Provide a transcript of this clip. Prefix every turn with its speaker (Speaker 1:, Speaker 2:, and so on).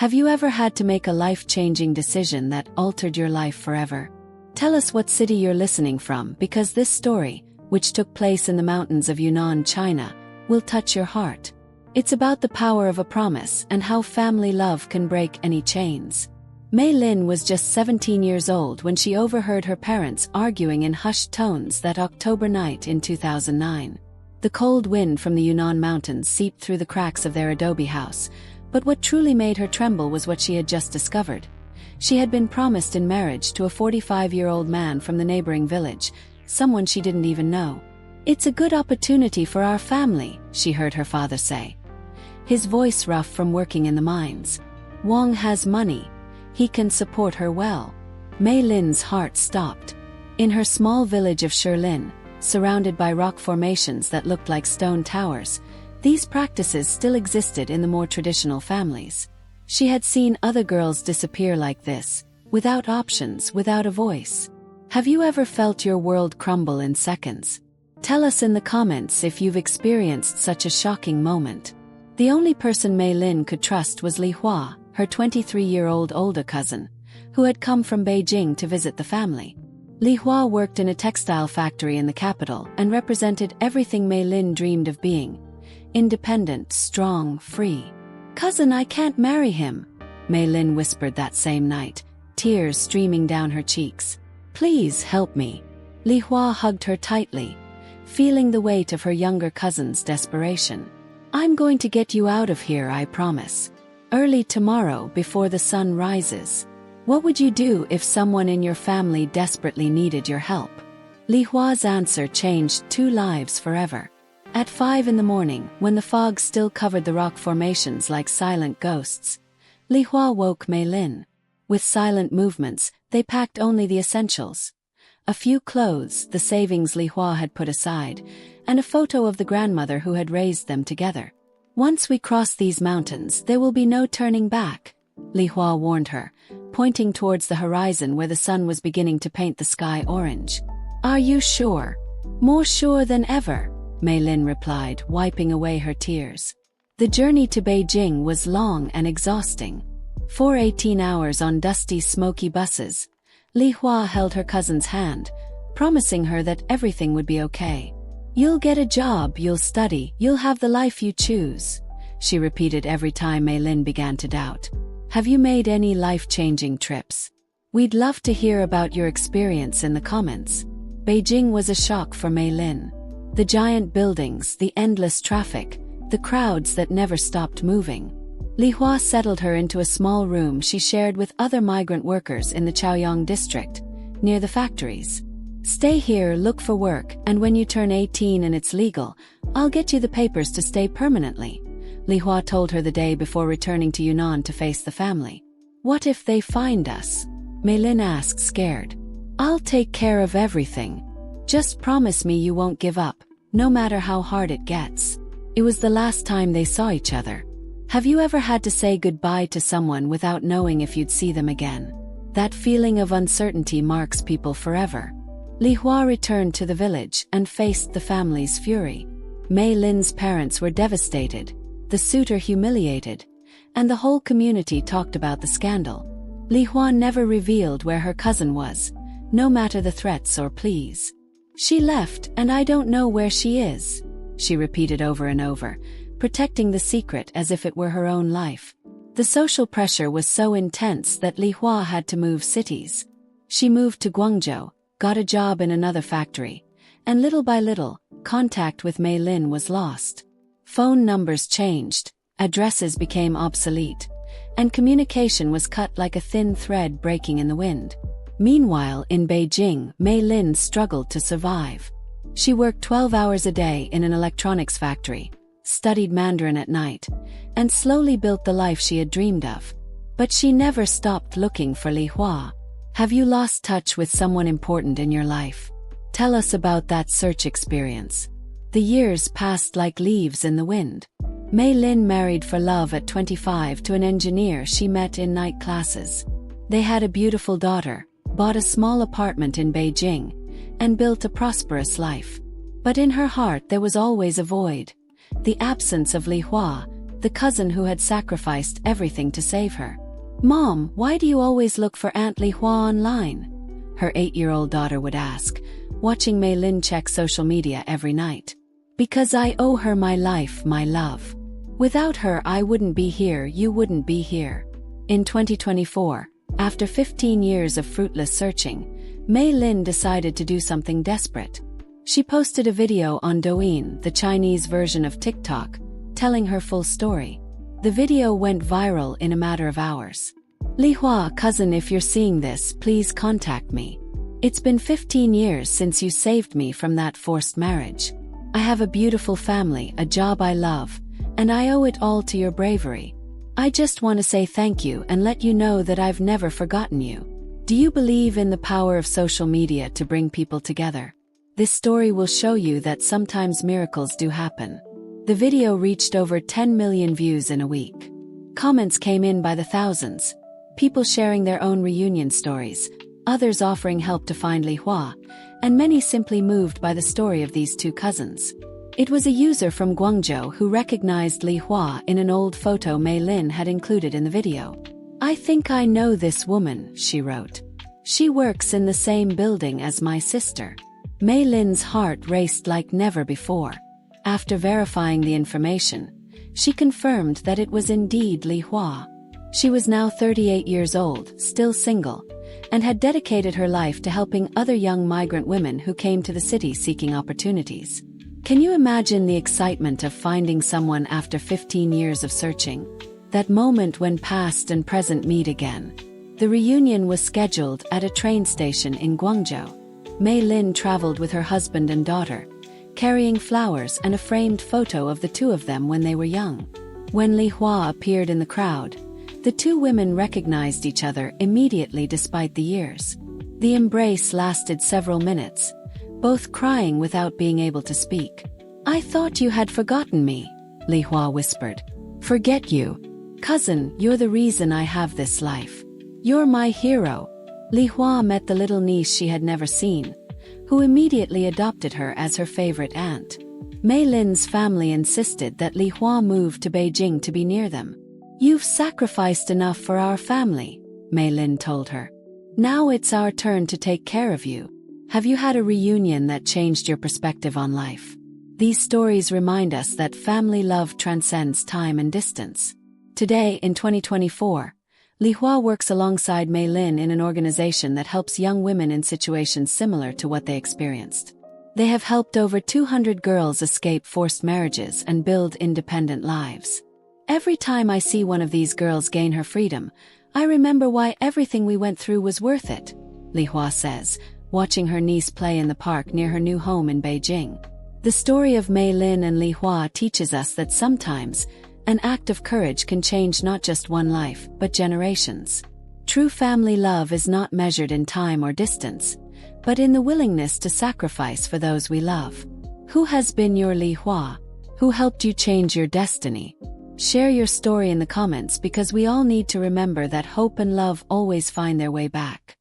Speaker 1: Have you ever had to make a life-changing decision that altered your life forever? Tell us what city you're listening from, because this story, which took place in the mountains of Yunnan, China, will touch your heart. It's about the power of a promise and how family love can break any chains. Mei Lin was just 17 years old when she overheard her parents arguing in hushed tones that October night in 2009. The cold wind from the Yunnan mountains seeped through the cracks of their adobe house, but what truly made her tremble was what she had just discovered. She had been promised in marriage to a 45-year-old man from the neighboring village, someone she didn't even know. "It's a good opportunity for our family," she heard her father say, his voice rough from working in the mines. "Wang has money. He can support her well." Mei Lin's heart stopped. In her small village of Shilin, surrounded by rock formations that looked like stone towers, these practices still existed in the more traditional families. She had seen other girls disappear like this, without options, without a voice. Have you ever felt your world crumble in seconds? Tell us in the comments if you've experienced such a shocking moment. The only person Mei Lin could trust was Li Hua, her 23-year-old older cousin, who had come from Beijing to visit the family. Li Hua worked in a textile factory in the capital and represented everything Mei Lin dreamed of being: independent, strong, free. "Cousin, I can't marry him," Mei Lin whispered that same night, tears streaming down her cheeks. "Please help me." Li Hua hugged her tightly, feeling the weight of her younger cousin's desperation. "I'm going to get you out of here, I promise. Early tomorrow before the sun rises." What would you do if someone in your family desperately needed your help? Li Hua's answer changed two lives forever. At 5 in the morning, when the fog still covered the rock formations like silent ghosts, Li Hua woke Mei Lin. With silent movements, they packed only the essentials. A few clothes, the savings Li Hua had put aside, and a photo of the grandmother who had raised them together. "Once we cross these mountains, there will be no turning back," Li Hua warned her, pointing towards the horizon where the sun was beginning to paint the sky orange. "Are you sure?" "More sure than ever," Mei Lin replied, wiping away her tears. The journey to Beijing was long and exhausting. For 18 hours on dusty, smoky buses, Li Hua held her cousin's hand, promising her that everything would be okay. "You'll get a job, you'll study, you'll have the life you choose," she repeated every time Mei Lin began to doubt. Have you made any life-changing trips? We'd love to hear about your experience in the comments. Beijing was a shock for Mei Lin. The giant buildings, the endless traffic, the crowds that never stopped moving. Li Hua settled her into a small room she shared with other migrant workers in the Chaoyang district, near the factories. "Stay here, look for work, and when you turn 18 and it's legal, I'll get you the papers to stay permanently," Li Hua told her the day before returning to Yunnan to face the family. "What if they find us?" Mei Lin asked, scared. "I'll take care of everything. Just promise me you won't give up, no matter how hard it gets." It was the last time they saw each other. Have you ever had to say goodbye to someone without knowing if you'd see them again? That feeling of uncertainty marks people forever. Li Hua returned to the village and faced the family's fury. Mei Lin's parents were devastated, the suitor humiliated, and the whole community talked about the scandal. Li Hua never revealed where her cousin was, no matter the threats or pleas. "She left, and I don't know where she is," she repeated over and over, protecting the secret as if it were her own life. The social pressure was so intense that Li Hua had to move cities. She moved to Guangzhou, got a job in another factory, and little by little, contact with Mei Lin was lost. Phone numbers changed, addresses became obsolete, and communication was cut like a thin thread breaking in the wind. Meanwhile, in Beijing, Mei Lin struggled to survive. She worked 12 hours a day in an electronics factory, studied Mandarin at night, and slowly built the life she had dreamed of. But she never stopped looking for Li Hua. Have you lost touch with someone important in your life? Tell us about that search experience. The years passed like leaves in the wind. Mei Lin married for love at 25 to an engineer she met in night classes. They had a beautiful daughter, bought a small apartment in Beijing, and built a prosperous life. But in her heart there was always a void. The absence of Li Hua, the cousin who had sacrificed everything to save her. "Mom, why do you always look for Aunt Li Hua online?" her 8-year-old daughter would ask, watching Mei Lin check social media every night. "Because I owe her my life, my love. Without her I wouldn't be here, you wouldn't be here." In 2024, after 15 years of fruitless searching, Mei Lin decided to do something desperate. She posted a video on Douyin, the Chinese version of TikTok, telling her full story. The video went viral in a matter of hours. "Li Hua, cousin, if you're seeing this, please contact me. It's been 15 years since you saved me from that forced marriage. I have a beautiful family, a job I love, and I owe it all to your bravery. I just want to say thank you and let you know that I've never forgotten you." Do you believe in the power of social media to bring people together? This story will show you that sometimes miracles do happen. The video reached over 10 million views in a week. Comments came in by the thousands, people sharing their own reunion stories, others offering help to find Li Hua, and many simply moved by the story of these two cousins. It was a user from Guangzhou who recognized Li Hua in an old photo Mei Lin had included in the video. "I think I know this woman," she wrote. "She works in the same building as my sister." Mei Lin's heart raced like never before. After verifying the information, she confirmed that it was indeed Li Hua. She was now 38 years old, still single, and had dedicated her life to helping other young migrant women who came to the city seeking opportunities. Can you imagine the excitement of finding someone after 15 years of searching? That moment when past and present meet again. The reunion was scheduled at a train station in Guangzhou. Mei Lin traveled with her husband and daughter, carrying flowers and a framed photo of the two of them when they were young. When Li Hua appeared in the crowd, the two women recognized each other immediately despite the years. The embrace lasted several minutes, both crying without being able to speak. "I thought you had forgotten me," Li Hua whispered. "Forget you. Cousin, you're the reason I have this life. You're my hero." Li Hua met the little niece she had never seen, who immediately adopted her as her favorite aunt. Mei Lin's family insisted that Li Hua move to Beijing to be near them. "You've sacrificed enough for our family," Mei Lin told her. "Now it's our turn to take care of you." Have you had a reunion that changed your perspective on life? These stories remind us that family love transcends time and distance. Today, in 2024, Li Hua works alongside Mei Lin in an organization that helps young women in situations similar to what they experienced. They have helped over 200 girls escape forced marriages and build independent lives. "Every time I see one of these girls gain her freedom, I remember why everything we went through was worth it," Li Hua says, watching her niece play in the park near her new home in Beijing. The story of Mei Lin and Li Hua teaches us that sometimes, an act of courage can change not just one life, but generations. True family love is not measured in time or distance, but in the willingness to sacrifice for those we love. Who has been your Li Hua? Who helped you change your destiny? Share your story in the comments because we all need to remember that hope and love always find their way back.